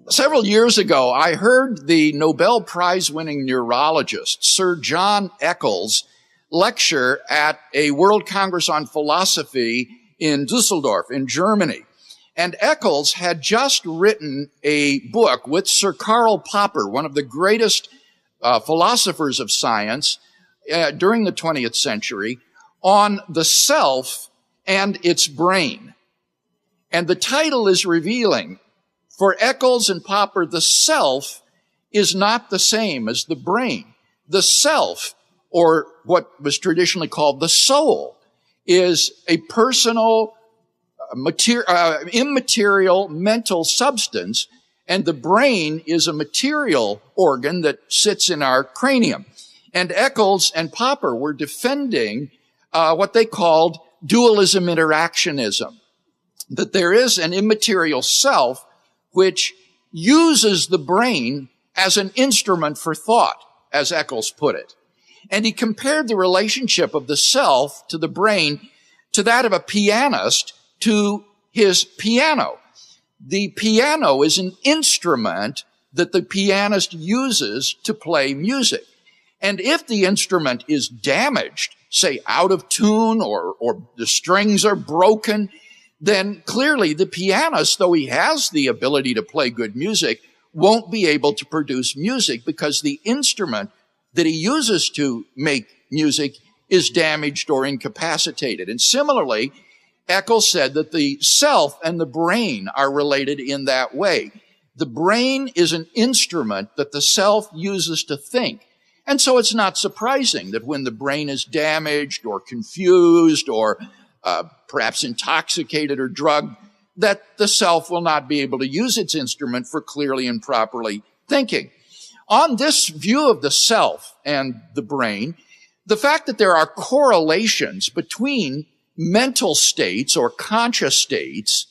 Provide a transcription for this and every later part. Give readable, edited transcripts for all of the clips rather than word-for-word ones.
Several years ago, I heard the Nobel Prize-winning neurologist, Sir John Eccles, lecture at a World Congress on Philosophy in Dusseldorf in Germany. And Eccles had just written a book with Sir Karl Popper, one of the greatest philosophers of science during the 20th century, on the self and its brain. And the title is revealing. For Eccles and Popper, the self is not the same as the brain. The self, or what was traditionally called the soul, is a personal, immaterial mental substance, and the brain is a material organ that sits in our cranium. And Eccles and Popper were defending what they called dualism interactionism, that there is an immaterial self which uses the brain as an instrument for thought, as Eccles put it. And he compared the relationship of the self to the brain to that of a pianist to his piano. The piano is an instrument that the pianist uses to play music. And if the instrument is damaged, say out of tune or the strings are broken, then clearly the pianist, though he has the ability to play good music, won't be able to produce music because the instrument that he uses to make music is damaged or incapacitated. And similarly, Eccles said that the self and the brain are related in that way. The brain is an instrument that the self uses to think. And so it's not surprising that when the brain is damaged or confused or perhaps intoxicated or drugged, that the self will not be able to use its instrument for clearly and properly thinking. On this view of the self and the brain, the fact that there are correlations between mental states or conscious states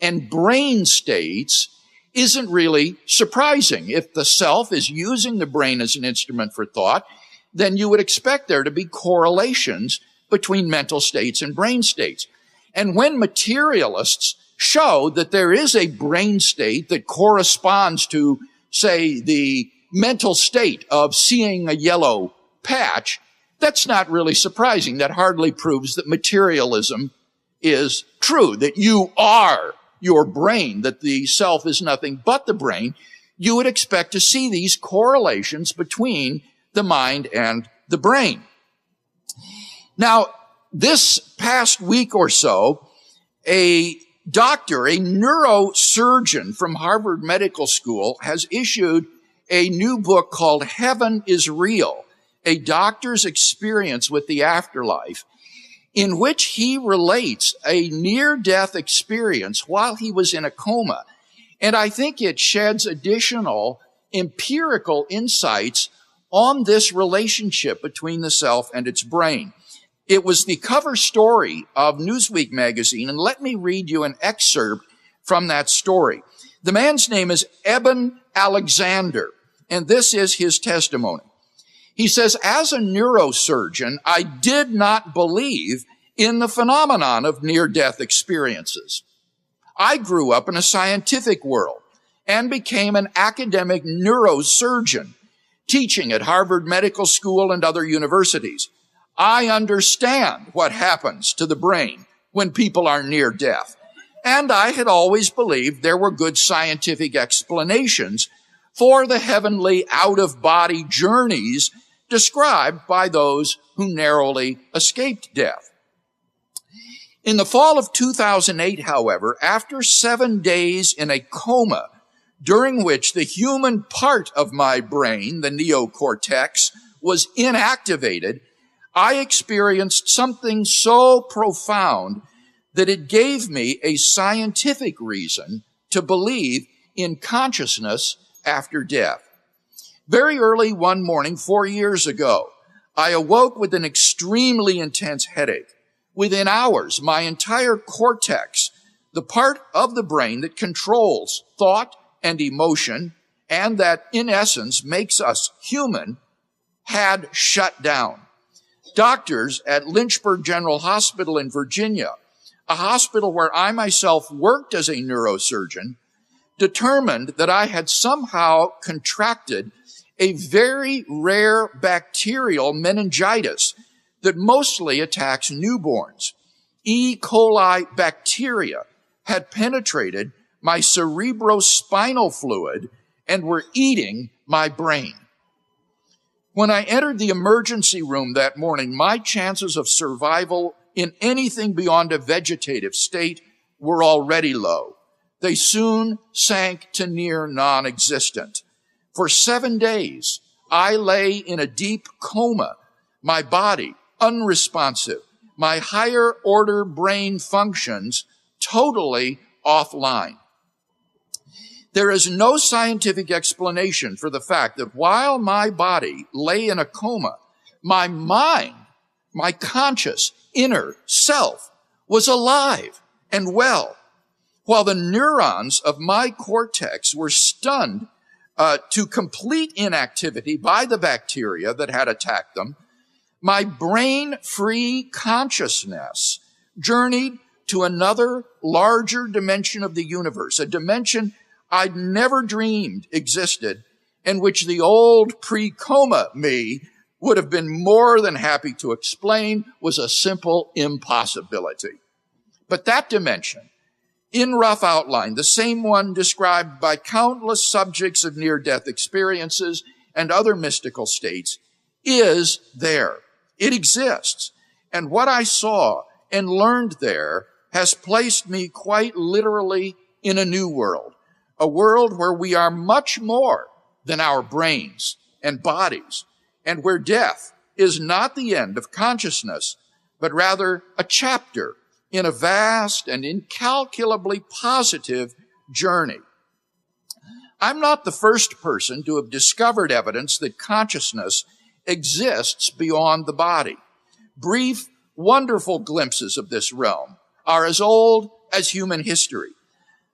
and brain states isn't really surprising. If the self is using the brain as an instrument for thought, then you would expect there to be correlations between mental states and brain states. And when materialists show that there is a brain state that corresponds to, say, the mental state of seeing a yellow patch, that's not really surprising. That hardly proves that materialism is true, that you are your brain, that the self is nothing but the brain. You would expect to see these correlations between the mind and the brain. Now, this past week or so, a doctor, a neurosurgeon from Harvard Medical School has issued a new book called Heaven is Real, a doctor's experience with the afterlife, in which he relates a near-death experience while he was in a coma. And I think it sheds additional empirical insights on this relationship between the self and its brain. It was the cover story of Newsweek magazine, and let me read you an excerpt from that story. The man's name is Eben Alexander, and this is his testimony. He says, as a neurosurgeon, I did not believe in the phenomenon of near-death experiences. I grew up in a scientific world and became an academic neurosurgeon, teaching at Harvard Medical School and other universities. I understand what happens to the brain when people are near death. And I had always believed there were good scientific explanations for the heavenly out-of-body journeys described by those who narrowly escaped death. In the fall of 2008, however, after 7 days in a coma, during which the human part of my brain, the neocortex, was inactivated, I experienced something so profound that it gave me a scientific reason to believe in consciousness after death. Very early one morning, 4 years ago, I awoke with an extremely intense headache. Within hours, my entire cortex, the part of the brain that controls thought and emotion, and that in essence makes us human, had shut down. Doctors at Lynchburg General Hospital in Virginia, a hospital where I myself worked as a neurosurgeon, determined that I had somehow contracted a very rare bacterial meningitis that mostly attacks newborns. E. coli bacteria had penetrated my cerebrospinal fluid and were eating my brain. When I entered the emergency room that morning, my chances of survival in anything beyond a vegetative state were already low. They soon sank to near non-existent. For 7 days, I lay in a deep coma, my body unresponsive, my higher order brain functions totally offline. There is no scientific explanation for the fact that while my body lay in a coma, my mind, my conscious inner self, was alive and well, while the neurons of my cortex were stunned to complete inactivity by the bacteria that had attacked them. My brain-free consciousness journeyed to another larger dimension of the universe, a dimension I'd never dreamed existed, in which the old pre-coma me would have been more than happy to explain was a simple impossibility. But that dimension, in rough outline, the same one described by countless subjects of near-death experiences and other mystical states, is there. It exists. And what I saw and learned there has placed me quite literally in a new world, a world where we are much more than our brains and bodies, and where death is not the end of consciousness, but rather a chapter in a vast and incalculably positive journey. I'm not the first person to have discovered evidence that consciousness exists beyond the body. Brief, wonderful glimpses of this realm are as old as human history.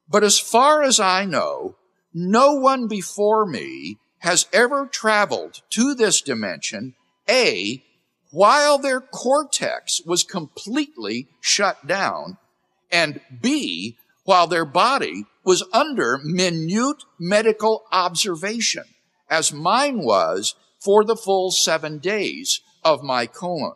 But as far as I know, no one before me has ever traveled to this dimension, A, while their cortex was completely shut down, and B, while their body was under minute medical observation, as mine was for the full 7 days of my coma.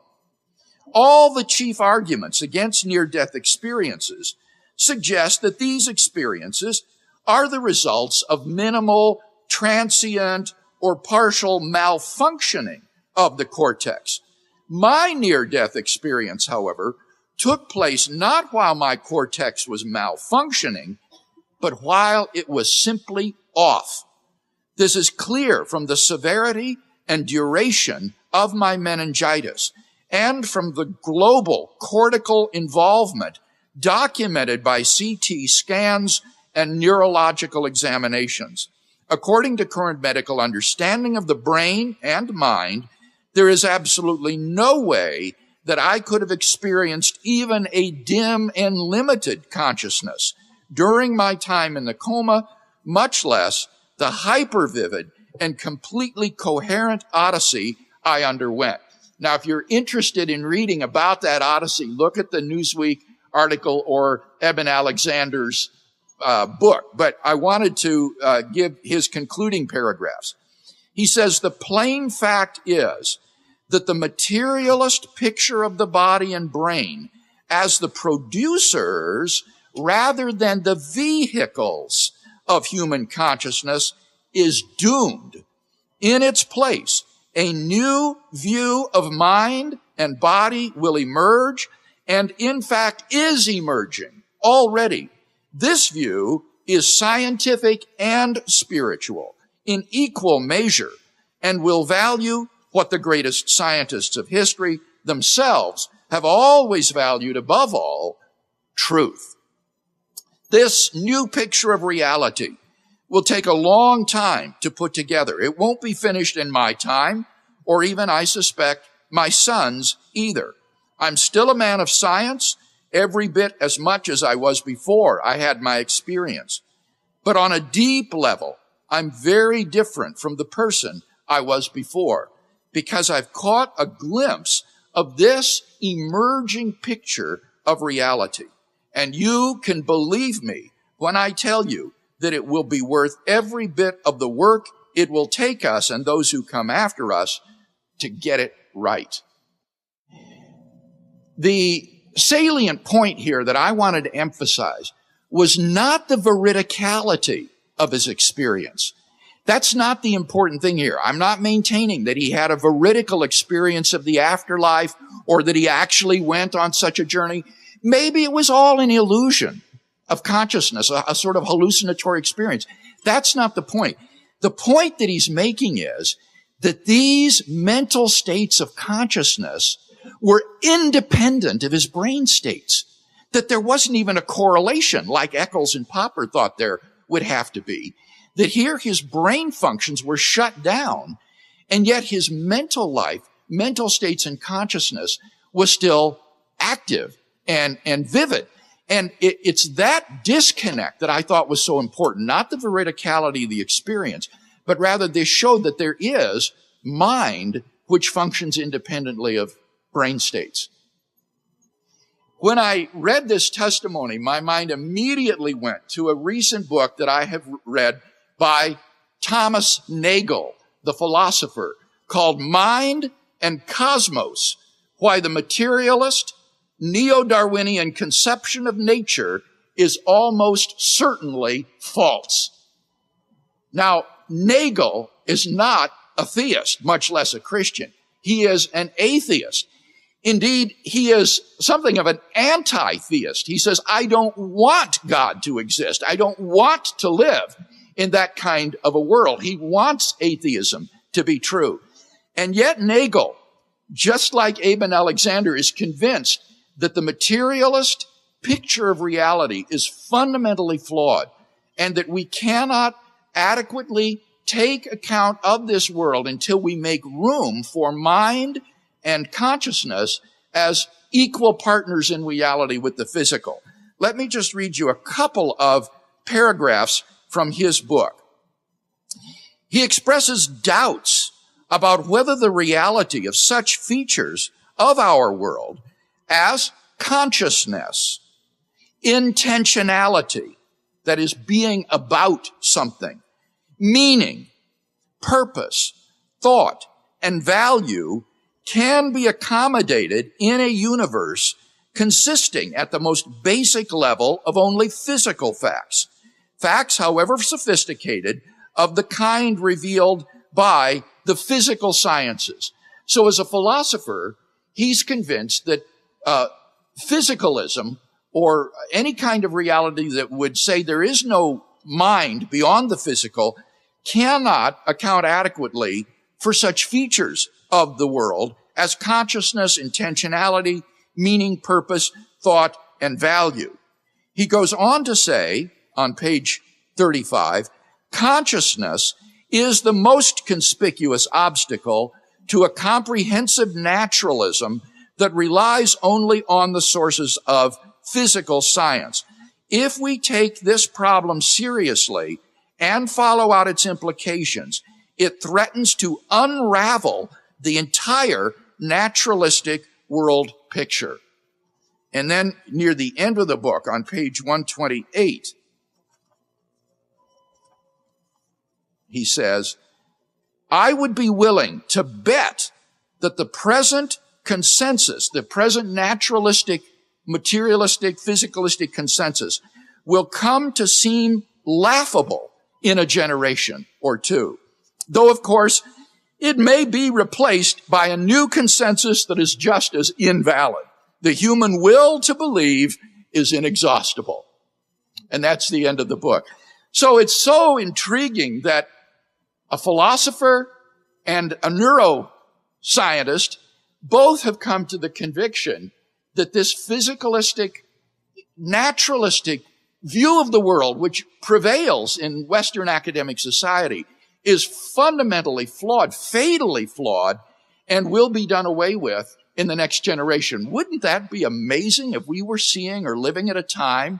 All the chief arguments against near-death experiences suggest that these experiences are the results of minimal, transient, or partial malfunctioning of the cortex. My near-death experience, however, took place not while my cortex was malfunctioning, but while it was simply off. This is clear from the severity and duration of my meningitis and from the global cortical involvement documented by CT scans and neurological examinations. According to current medical understanding of the brain and mind, there is absolutely no way that I could have experienced even a dim and limited consciousness during my time in the coma, much less the hyper-vivid and completely coherent odyssey I underwent. Now, if you're interested in reading about that odyssey, look at the Newsweek article or Eben Alexander's book. But I wanted to give his concluding paragraphs. He says, the plain fact is that the materialist picture of the body and brain as the producers rather than the vehicles of human consciousness is doomed. In its place, a new view of mind and body will emerge, and in fact is emerging already. This view is scientific and spiritual in equal measure and will value what the greatest scientists of history themselves have always valued above all, truth. This new picture of reality will take a long time to put together. It won't be finished in my time, or even, I suspect, my son's either. I'm still a man of science, every bit as much as I was before I had my experience. But on a deep level, I'm very different from the person I was before, because I've caught a glimpse of this emerging picture of reality. And you can believe me when I tell you that it will be worth every bit of the work it will take us and those who come after us to get it right. The salient point here that I wanted to emphasize was not the veridicality of his experience. That's not the important thing here. I'm not maintaining that he had a veridical experience of the afterlife or that he actually went on such a journey. Maybe it was all an illusion of consciousness, a sort of hallucinatory experience. That's not the point. The point that he's making is that these mental states of consciousness were independent of his brain states, that there wasn't even a correlation like Eccles and Popper thought there would have to be, that here his brain functions were shut down, and yet his mental life, mental states and consciousness was still active and vivid. And it's that disconnect that I thought was so important, not the veridicality of the experience, but rather this showed that there is mind which functions independently of brain states. When I read this testimony, my mind immediately went to a recent book that I have read by Thomas Nagel, the philosopher, called Mind and Cosmos: Why the Materialist, Neo-Darwinian Conception of Nature is Almost Certainly False. Now, Nagel is not a theist, much less a Christian. He is an atheist. Indeed, he is something of an anti-theist. He says, I don't want God to exist. I don't want to live in that kind of a world. He wants atheism to be true. And yet Nagel, just like Eben Alexander, is convinced that the materialist picture of reality is fundamentally flawed and that we cannot adequately take account of this world until we make room for mind and consciousness as equal partners in reality with the physical. Let me just read you a couple of paragraphs from his book. He expresses doubts about whether the reality of such features of our world as consciousness, intentionality, that is being about something, meaning, purpose, thought, and value can be accommodated in a universe consisting at the most basic level of only physical facts. Facts, however sophisticated, of the kind revealed by the physical sciences. So as a philosopher, he's convinced that physicalism, or any kind of reality that would say there is no mind beyond the physical, cannot account adequately for such features of the world as consciousness, intentionality, meaning, purpose, thought, and value. He goes on to say, on page 35, consciousness is the most conspicuous obstacle to a comprehensive naturalism that relies only on the sources of physical science. If we take this problem seriously and follow out its implications, it threatens to unravel the entire naturalistic world picture. And then near the end of the book, on page 128, he says, I would be willing to bet that the present consensus, the present naturalistic, materialistic, physicalistic consensus will come to seem laughable in a generation or two. Though, of course, it may be replaced by a new consensus that is just as invalid. The human will to believe is inexhaustible. And that's the end of the book. So it's so intriguing that a philosopher and a neuroscientist both have come to the conviction that this physicalistic, naturalistic view of the world, which prevails in Western academic society, is fundamentally flawed, fatally flawed, and will be done away with in the next generation. Wouldn't that be amazing if we were seeing or living at a time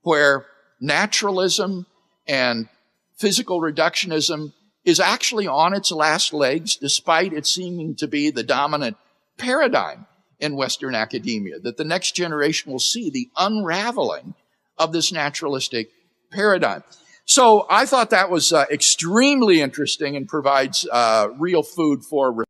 where naturalism and physical reductionism is actually on its last legs, despite it seeming to be the dominant paradigm in Western academia, that the next generation will see the unraveling of this naturalistic paradigm. So I thought that was extremely interesting and provides real food for